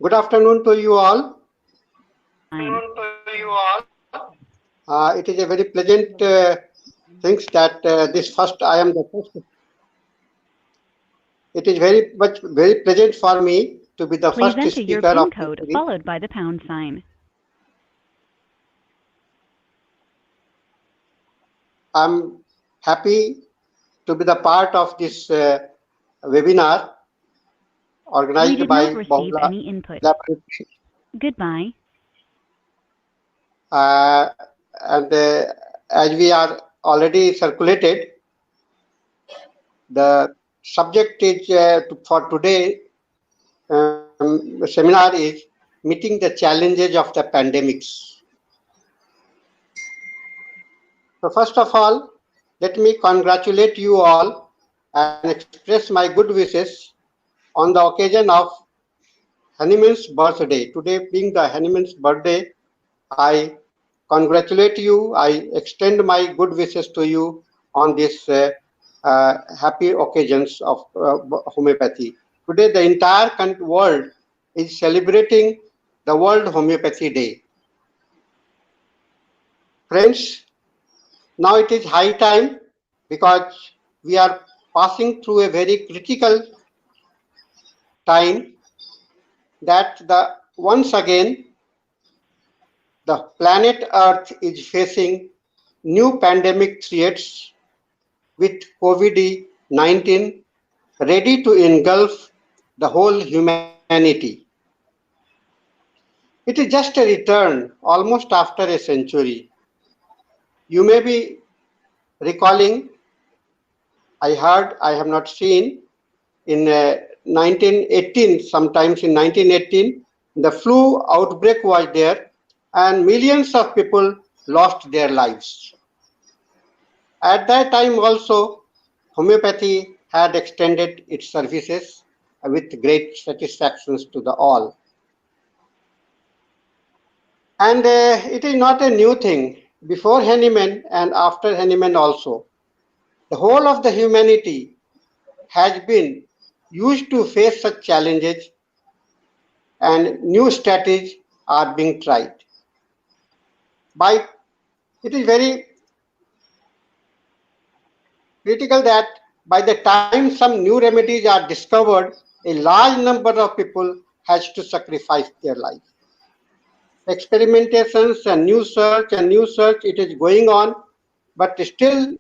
Good afternoon to you all. It is a very pleasant things that this first I am the first. It is very pleasant for me to be the Please first enter your speaker of PIN this code series. followed by the pound sign. I'm happy to be the part of this webinar We organized did by not receive Bahula any input. Laboratory. Goodbye. And as we are already circulated, the subject is for today seminar is meeting the challenges of the pandemics. So first of all, let me congratulate you all and express my good wishes on the occasion of Hanuman's birthday. Today being the Hanuman's birthday, I congratulate you. I extend my good wishes to you on this happy occasions of homeopathy. Today, the entire world is celebrating the World Homeopathy Day. Friends, now it is high time because we are passing through a very critical time that once again the planet Earth is facing new pandemic threats with COVID-19 ready to engulf the whole humanity. It is just a return almost after a century. You may be recalling, I heard, I have not seen, in 1918, sometimes in 1918, the flu outbreak was there and millions of people lost their lives. At that time also, homeopathy had extended its services with great satisfactions to the all. And it is not a new thing. Before Hahnemann and after Hahnemann also, the whole of the humanity has been used to face such challenges and new strategies are being tried. It is very critical that by the time some new remedies are discovered, a large number of people has to sacrifice their life. Experimentations and new search, it is going on, but still,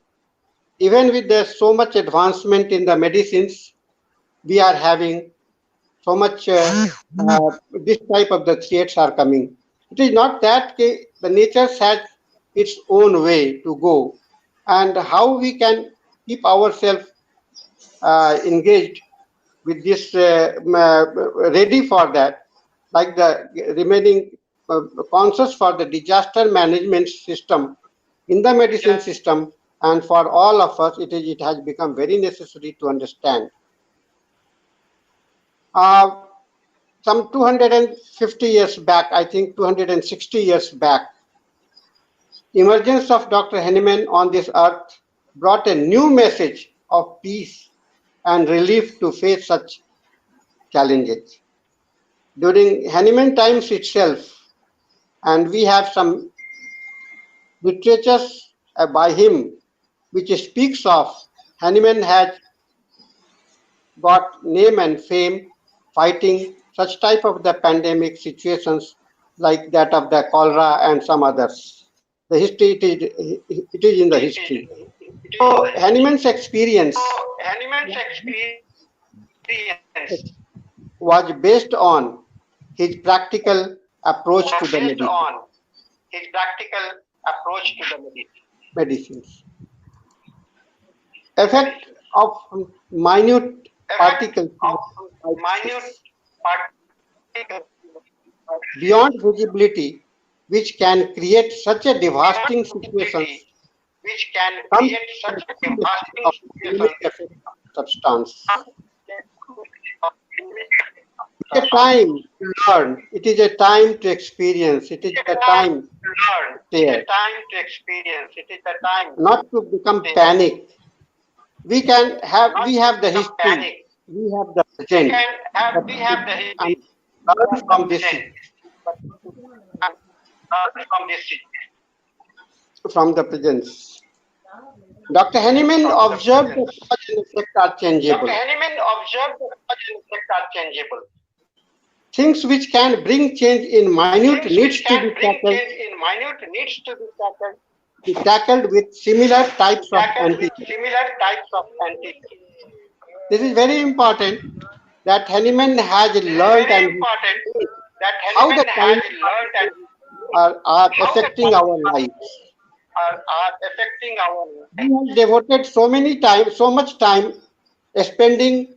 even with there's so much advancement in the medicines, we are having so much this type of the threats are coming. It is not that the nature has its own way to go, and how we can keep ourselves engaged with this ready for that, like the remaining conscious for the disaster management system in the medicine system, and for all of us, it has become very necessary to understand. Uh, some 250 years back, I think 260 years back, emergence of Dr. Hahnemann on this earth brought a new message of peace and relief to face such challenges. During Hahnemann times itself, and we have some literatures by him which speaks of Hahnemann has got name and fame fighting such type of the pandemic situations like that of the cholera and some others. The history, it is in the history. So Hahnemann's experience was based on his practical approach to the medicines. Effect of minute particles beyond visibility, which can create such a devastating situation, substance. It's a time to learn. It is a time to experience. It is a time to share. Not to become panic. We have the history. We have the present. learn from this from the presence. Dr. Henneman observed that cause and effect are changeable. Things which can bring change in minute needs to be tackled with similar types of antigens. This is very important that Henneman has learned and how the times are affecting our lives. He has devoted so much time spending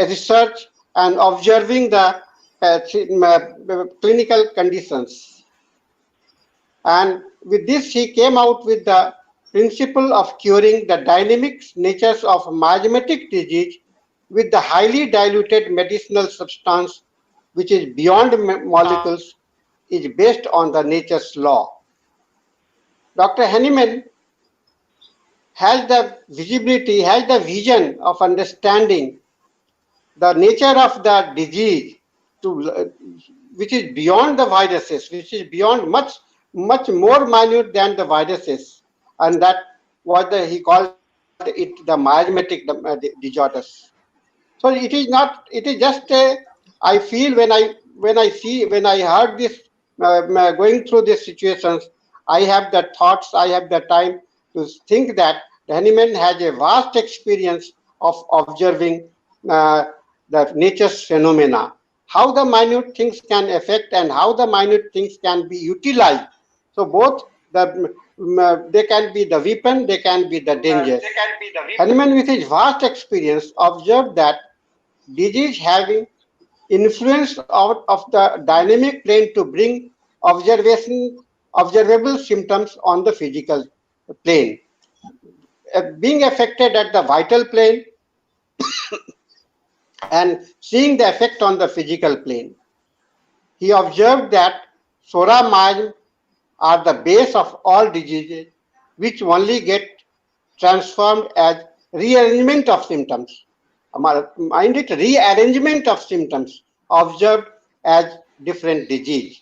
research and observing the clinical conditions. And with this, he came out with the principle of curing the dynamic natures of miasmatic disease with the highly diluted medicinal substance, which is beyond molecules, is based on the nature's law. Dr. Henneman has the vision of understanding the nature of the disease, which is beyond the viruses, which is beyond much more minute than the viruses, and that what he called it the miasmatic disorders. So it is not. It is just I feel when I heard this going through these situations, I have the thoughts, I have the time to think that Henneman has a vast experience of observing the nature's phenomena, how the minute things can affect and how the minute things can be utilized. So both they can be the weapon, they can be the dangers. Henneman, with his vast experience, observed that disease having influence out of the dynamic plane to bring observable symptoms on the physical plane. Being affected at the vital plane and seeing the effect on the physical plane. He observed that psora miasm are the base of all diseases, which only get transformed as rearrangement of symptoms. Mind it, rearrangement of symptoms observed as different disease.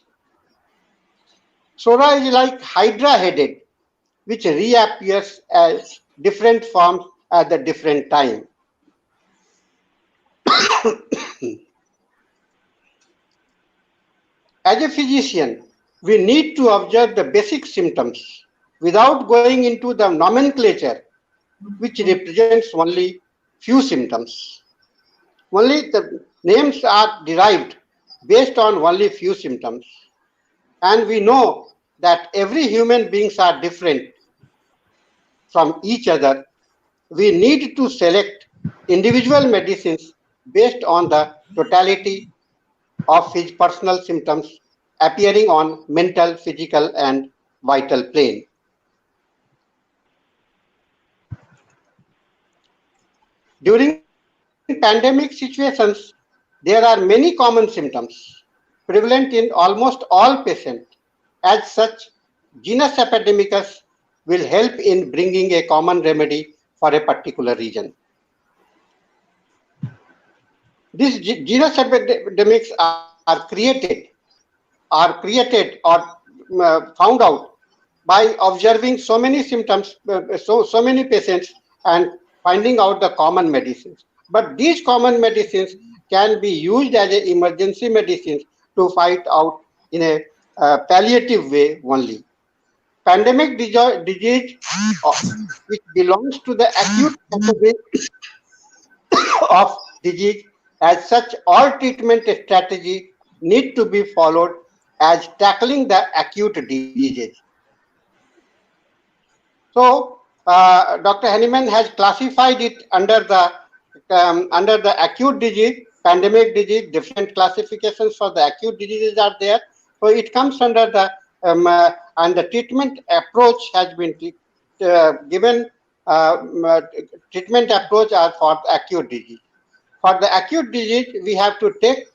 Psora is like hydra-headed, which reappears as different forms at the different time. As a physician, we need to observe the basic symptoms without going into the nomenclature, which represents only few symptoms. Only the names are derived based on only few symptoms. And we know that every human beings are different from each other. We need to select individual medicines based on the totality of his personal symptoms appearing on mental, physical, and vital plane. During pandemic situations, there are many common symptoms prevalent in almost all patients. As such, genus epidemicus will help in bringing a common remedy for a particular region. These genus epidemics are created or found out by observing so many symptoms, so many patients, and finding out the common medicines. But these common medicines can be used as an emergency medicines to fight out in a palliative way only. Pandemic disease, which belongs to the acute category of disease, as such, all treatment strategy need to be followed as tackling the acute diseases. So, Dr. Henneman has classified it under the acute disease, pandemic disease. Different classifications for the acute diseases are there. So it comes under the and the treatment approach has been given. Treatment approach are for acute disease. For the acute disease, we have to take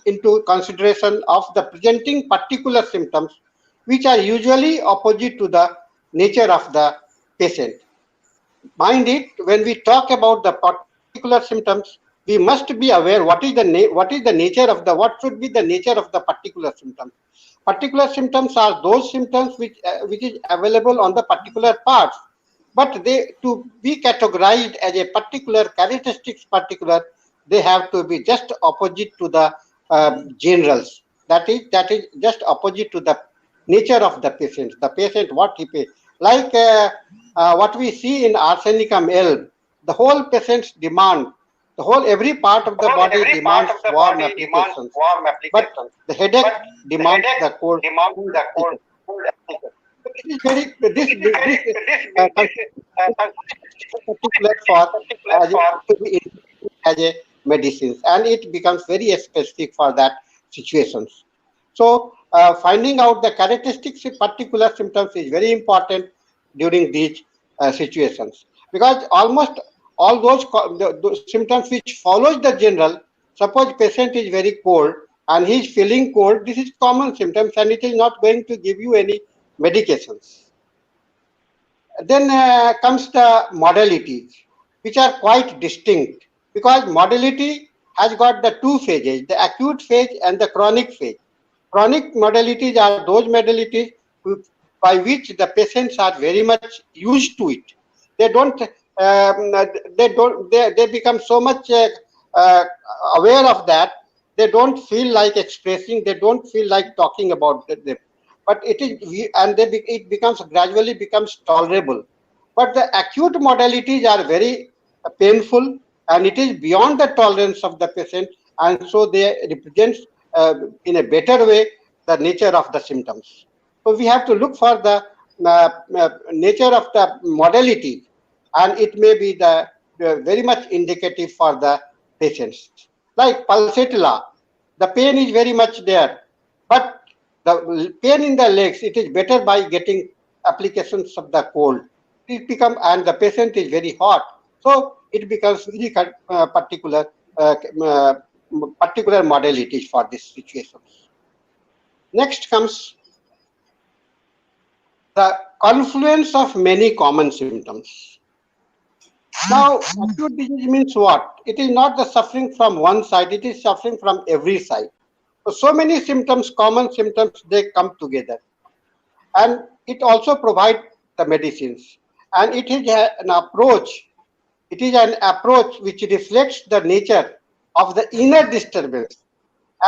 into consideration of the presenting particular symptoms, which are usually opposite to the nature of the patient. Mind it, when we talk about the particular symptoms, we must be aware what is the nature of what should be the nature of the particular symptoms. Particular symptoms are those symptoms which is available on the particular parts, but they to be categorized as a particular characteristics particular, they have to be just opposite to the generals. That is just opposite to the nature of the patient. The patient what he pays, like what we see in arsenicum L, the whole patient's demand, the whole every part of the body demands warm applications, but the headache demands the cold. It is very particular for to be as a medicines, and it becomes very specific for that situations. So finding out the characteristics of particular symptoms is very important during these situations, because almost all those symptoms which follows the general, suppose patient is very cold and he is feeling cold, this is common symptoms and it is not going to give you any medications. Then comes the modalities, which are quite distinct, because modality has got the two phases, the acute phase and the chronic phase. Chronic modalities are those modalities by which the patients are very much used to it. They don't, they become so much aware of that, they don't feel like expressing, they don't feel like talking about them. But it is, and it becomes gradually becomes tolerable. But the acute modalities are very painful, and it is beyond the tolerance of the patient, and so they represent in a better way the nature of the symptoms. So we have to look for the nature of the modality, and it may be the very much indicative for the patients. Like pulsatilla, the pain is very much there, but the pain in the legs, it is better by getting applications of the cold. It become, and the patient is very hot, so it becomes very particular particular modalities for this situation. Next comes the confluence of many common symptoms. Now, acute disease means what? It is not the suffering from one side, it is suffering from every side. So many symptoms, common symptoms, they come together. And it also provides the medicines. And it is an approach, which reflects the nature of the inner disturbance.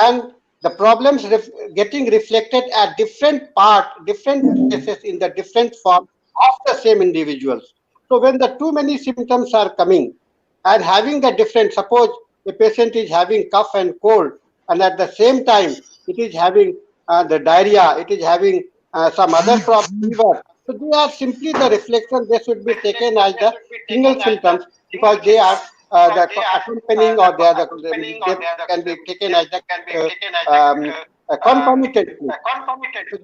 And the problems getting reflected at different places in the different form of the same individuals. So when the too many symptoms are coming and having the different, suppose the patient is having cough and cold, and at the same time it is having the diarrhea, it is having some other problem, fever. So they are simply the reflection, they should be taken as the single symptoms, because they are the accompanying, or they can be taken as the concomitant. So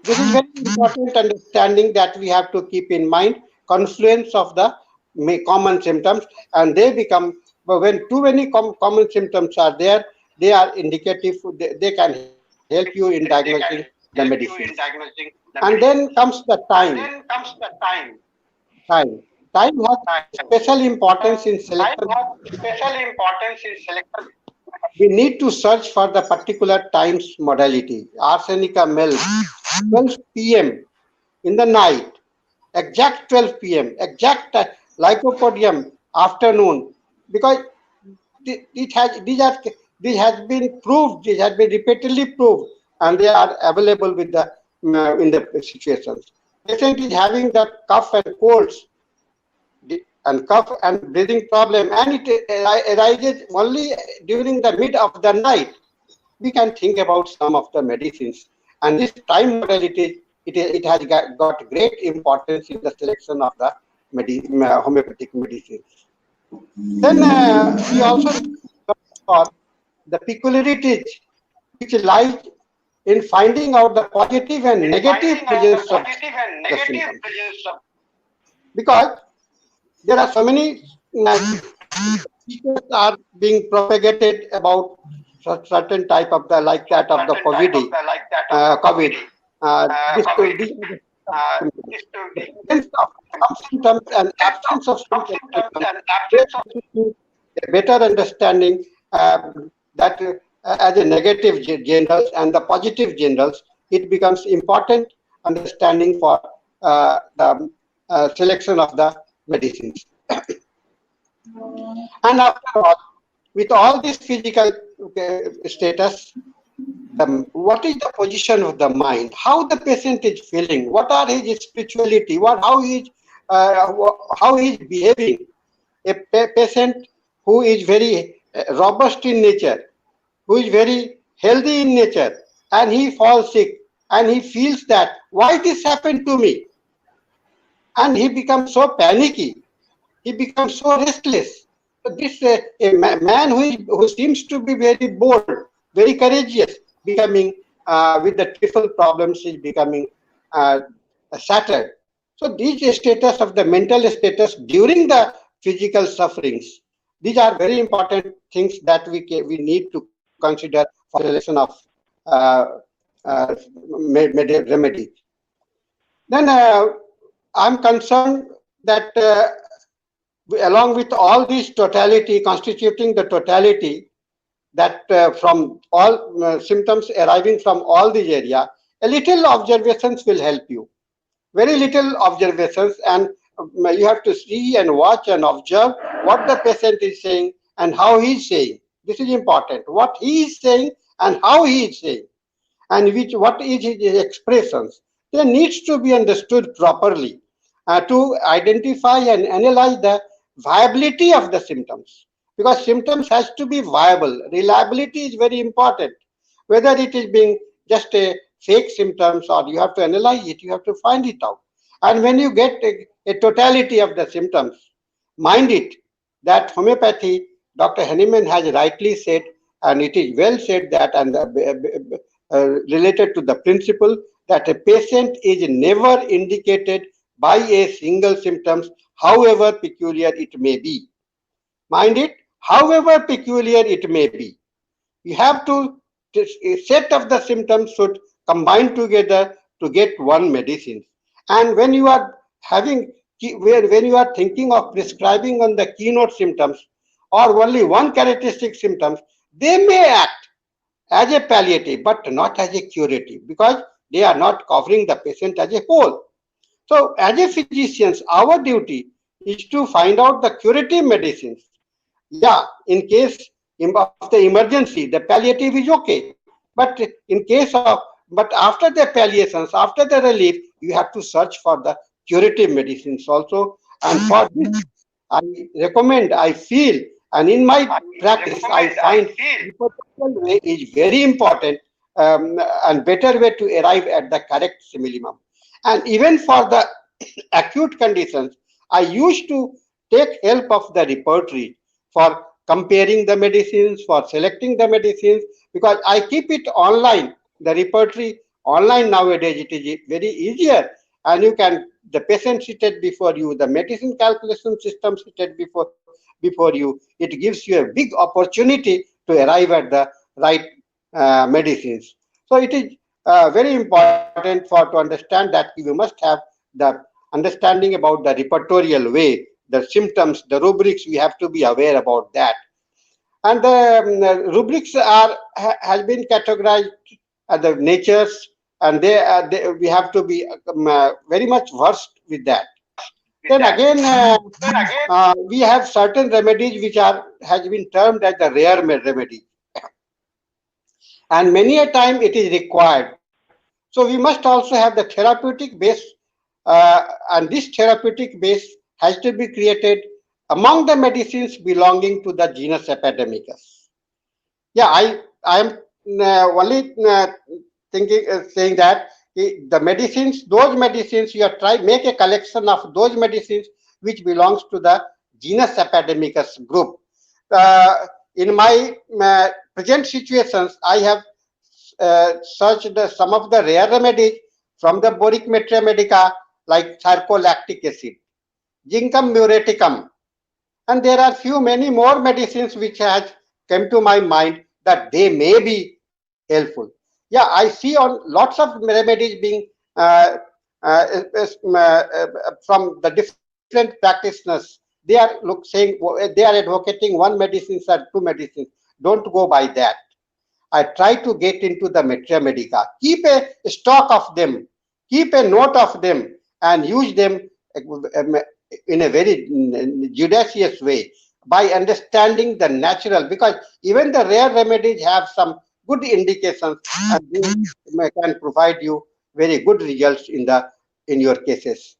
this is very important understanding that we have to keep in mind, confluence of the common symptoms, and they become, when too many common symptoms are there, they are indicative, they can help you in diagnosing the medicine. And then comes the time. Time has special importance in selection. We need to search for the particular times modality. Arsenica Mel, 12 p.m. in the night, exact 12 p.m., exact lycopodium afternoon, because this has been proved, this has been repeatedly proved, and they are available with the in the situations. Patient is having the cough and colds, and cough and breathing problem, and it arises only during the mid of the night. We can think about some of the medicines, and this time modality, it has got great importance in the selection of the homeopathic medicines. Then we also look for the peculiarities which lies in finding out the positive and negative presence of the symptoms. Because there are so many features are being propagated about certain type of the, like that of the COVID. Some symptoms and absence of symptoms a better understanding that as a negative generals and the positive generals, it becomes important understanding for the selection of the medicines. And after all, with all this physical status, what is the position of the mind? How the patient is feeling? What are his spirituality? How he is behaving? A patient who is very robust in nature, who is very healthy in nature, and he falls sick, and he feels that why this happened to me, and he becomes so panicky, he becomes so restless. So this man who seems to be very bold, very courageous, becoming with the triple problems is becoming shattered. So these status of the mental status during the physical sufferings, these are very important things that we need to consider for selection of uh, remedy. Then I'm concerned that along with all this totality, constituting the totality, that from all symptoms arriving from all these area, a little observations will help you. Very little observations, and you have to see and watch and observe what the patient is saying and how he is saying. This is important. What he is saying and how he is saying, and what is his expressions. They needs to be understood properly to identify and analyze the viability of the symptoms, because symptoms has to be viable. Reliability is very important. Whether it is being just a fake symptoms or you have to analyze it, you have to find it out. And when you get a totality of the symptoms, mind it that homeopathy, Dr. Henneman has rightly said, and it is well said that, and related to the principle that a patient is never indicated by a single symptoms, however peculiar it may be. Mind it, however peculiar it may be. You have to, a set of the symptoms should combine together to get one medicine. And when you are having, when you are thinking of prescribing on the keynote symptoms or only one characteristic symptoms, they may act as a palliative but not as a curative, because they are not covering the patient as a whole. So as a physicians, our duty is to find out the curative medicines. Yeah, in case of the emergency, the palliative is okay. But in case of, but after the palliations, after the relief, you have to search for the curative medicines also. And for this, I recommend, I feel, and in my practice, I find repertorial way is very important, and better way to arrive at the correct simillimum. And even for the acute conditions, I used to take help of the repertory for comparing the medicines, for selecting the medicines, because I keep it online. The repertory online nowadays, it is very easier, and you can, the patient seated before you, the medicine calculation system seated before you. It gives you a big opportunity to arrive at the right medicines. So it is very important for to understand that you must have the understanding about the repertorial way, the symptoms, the rubrics. We have to be aware about that. And the rubrics are has been categorized as the natures, and we have to be very much versed with that. Then again, we have certain remedies which are has been termed as the rare remedy, and many a time it is required. So we must also have the therapeutic base, and this therapeutic base has to be created among the medicines belonging to the genus Epidemicus. Yeah, I am only thinking saying that the medicines, those medicines you are try make a collection of those medicines which belongs to the genus Epidemicus group. In my present situations, I have searched some of the rare remedies from the Boric Metra Medica, like sarcolactic acid, Ginkgum muraticum, and there are many more medicines which has come to my mind that they may be helpful. Yeah, I see on lots of remedies being uh, uh, from the different practitioners. They are they are saying they are advocating one medicines or two medicines. Don't go by that. I try to get into the Metria Medica. Keep a stock of them, keep a note of them, and use them in a very judicious way by understanding the natural. Because even the rare remedies have some good indications, and they can provide you very good results in your cases.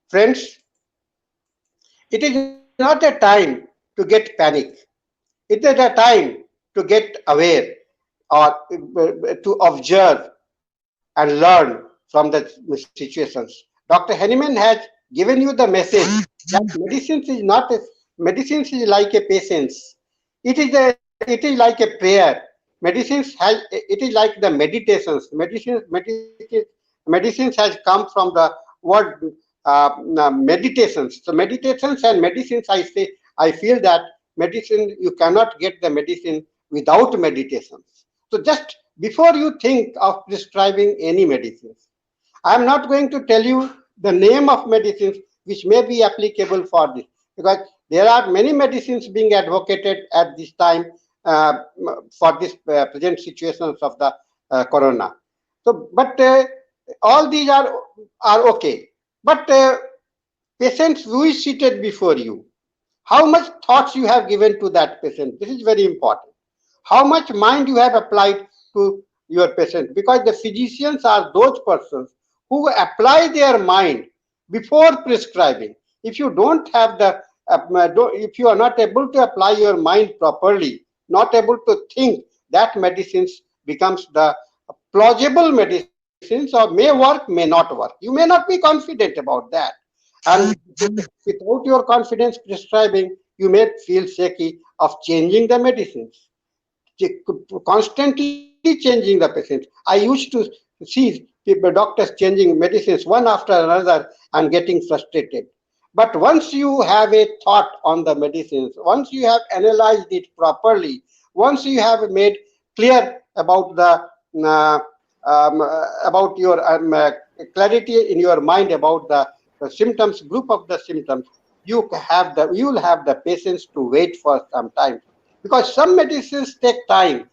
Friends, it is not a time to get panic. It is a time to get aware or to observe and learn from the situations. Dr. Henneman has given you the message that medicines is not a, medicines is like a patience. It is like a prayer. It is like the meditations. Medicines has come from the word meditations. So meditations and medicines, I feel that medicine, you cannot get the medicine without meditations. So just before you think of prescribing any medicines, I am not going to tell you the name of medicines which may be applicable for this, because there are many medicines being advocated at this time for this present situations of the corona. So, but all these are okay. But patients who is seated before you, how much thoughts you have given to that patient? This is very important. How much mind you have applied to your patient? Because the physicians are those persons who apply their mind before prescribing. If you don't have the, if you are not able to apply your mind properly, not able to think, that medicines becomes the plausible medicines, or may work, may not work. You may not be confident about that. And without your confidence prescribing, you may feel shaky of changing the medicines, constantly changing the patients. I used to see people, doctors changing medicines one after another and getting frustrated. But once you have a thought on the medicines, once you have analyzed it properly, once you have made clear about the about your clarity in your mind about the symptoms, group of the symptoms, you will have the patience to wait for some time, because some medicines take time.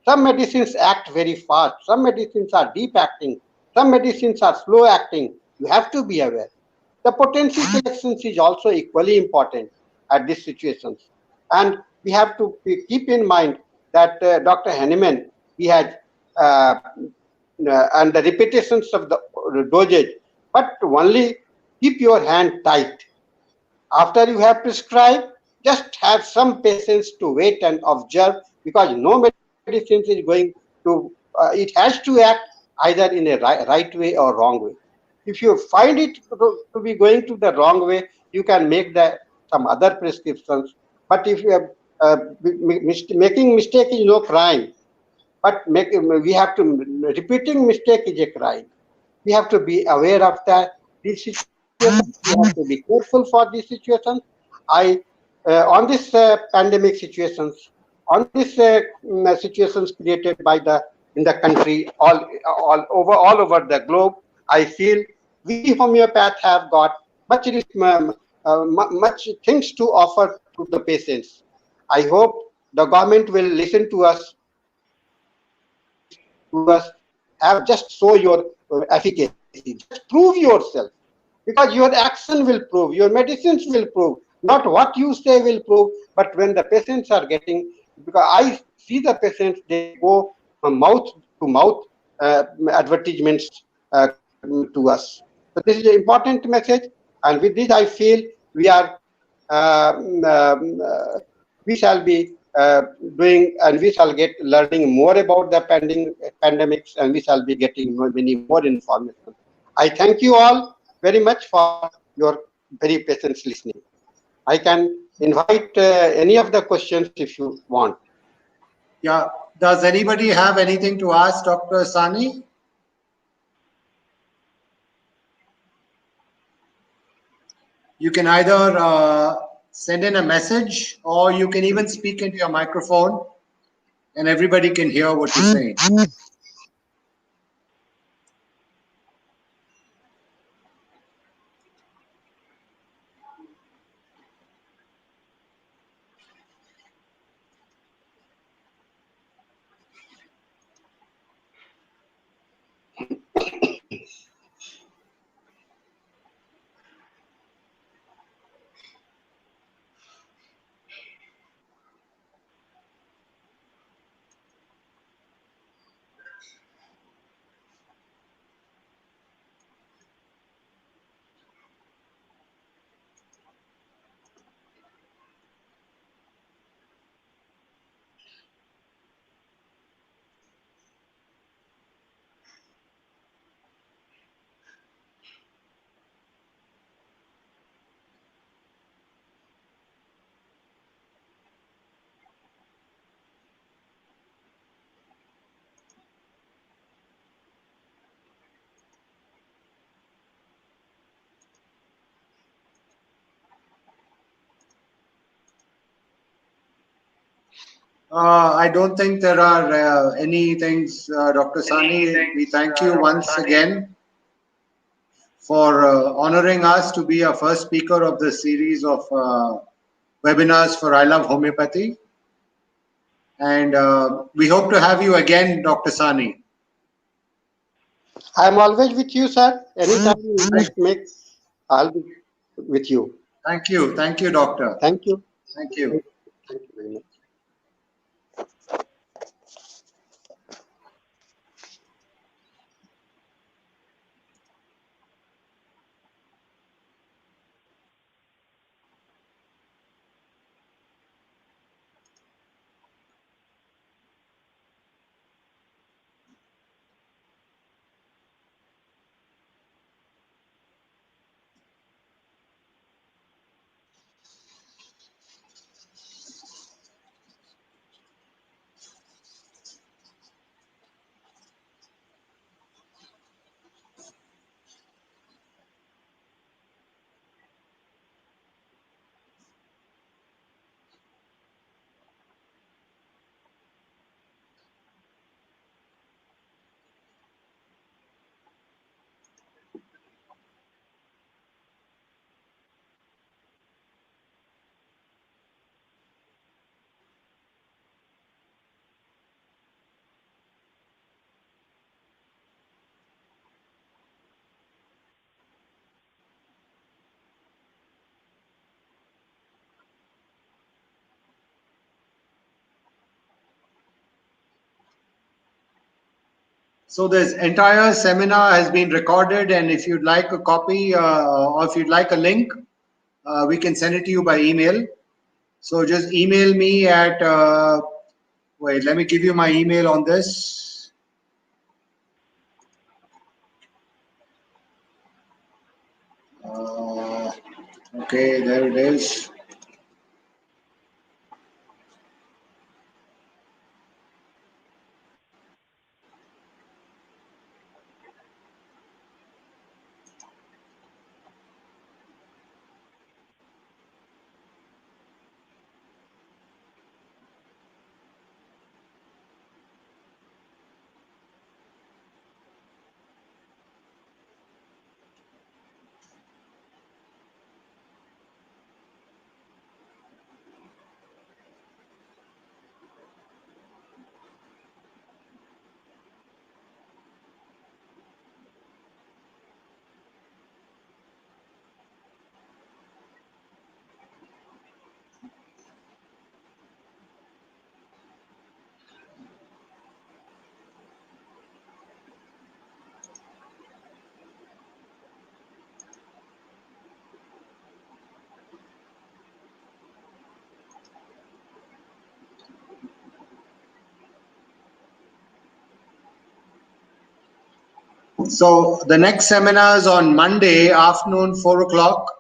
Some medicines act very fast. Some medicines are deep acting. Some medicines are slow acting. You have to be aware. The potency selections is also equally important at these situations. And we have to keep in mind that Dr. Henneman, he had and the repetitions of the dosage, but only keep your hand tight. After you have prescribed, just have some patience to wait and observe, because no medicine is going to, it has to act either in a right way or wrong way. If you find it to be going to the wrong way, you can make some other prescriptions. But if you have making mistake is no crime, but we have to, repeating mistake is a crime. We have to be aware of that. These situations, we have to be careful for these situations. I on this pandemic situations, on these situations created by the in the country, all over the globe, I feel we homeopath have got much things to offer to the patients. I hope the government will listen to us, have just show your efficacy. Just prove yourself, because your action will prove, your medicines will prove, not what you say will prove, but when the patients are getting, because I see the patients, they go from mouth to mouth advertisements to us. So this is an important message, and with this I feel we are we shall be doing, and we shall get learning more about the pandemics, and we shall be getting many more information. I thank you all very much for your very patient listening. I can invite any of the questions if you want. Yeah. Does anybody have anything to ask Dr. Sani? You can either send in a message, or you can even speak into your microphone and everybody can hear what you're saying. I don't think there are any things, Dr. Sani. We thank you once again for honoring us to be our first speaker of the series of webinars for I Love Homeopathy. And we hope to have you again, Dr. Sani. I am always with you, sir. Anytime you make, I'll be with you. Thank you. Thank you, Doctor. Thank you. Thank you. Thank you very much. So this entire seminar has been recorded, and if you'd like a copy or if you'd like a link, we can send it to you by email. So just email me at, wait, let me give you my email on this. Okay, there it is. So the next seminar is on Monday afternoon, 4 o'clock.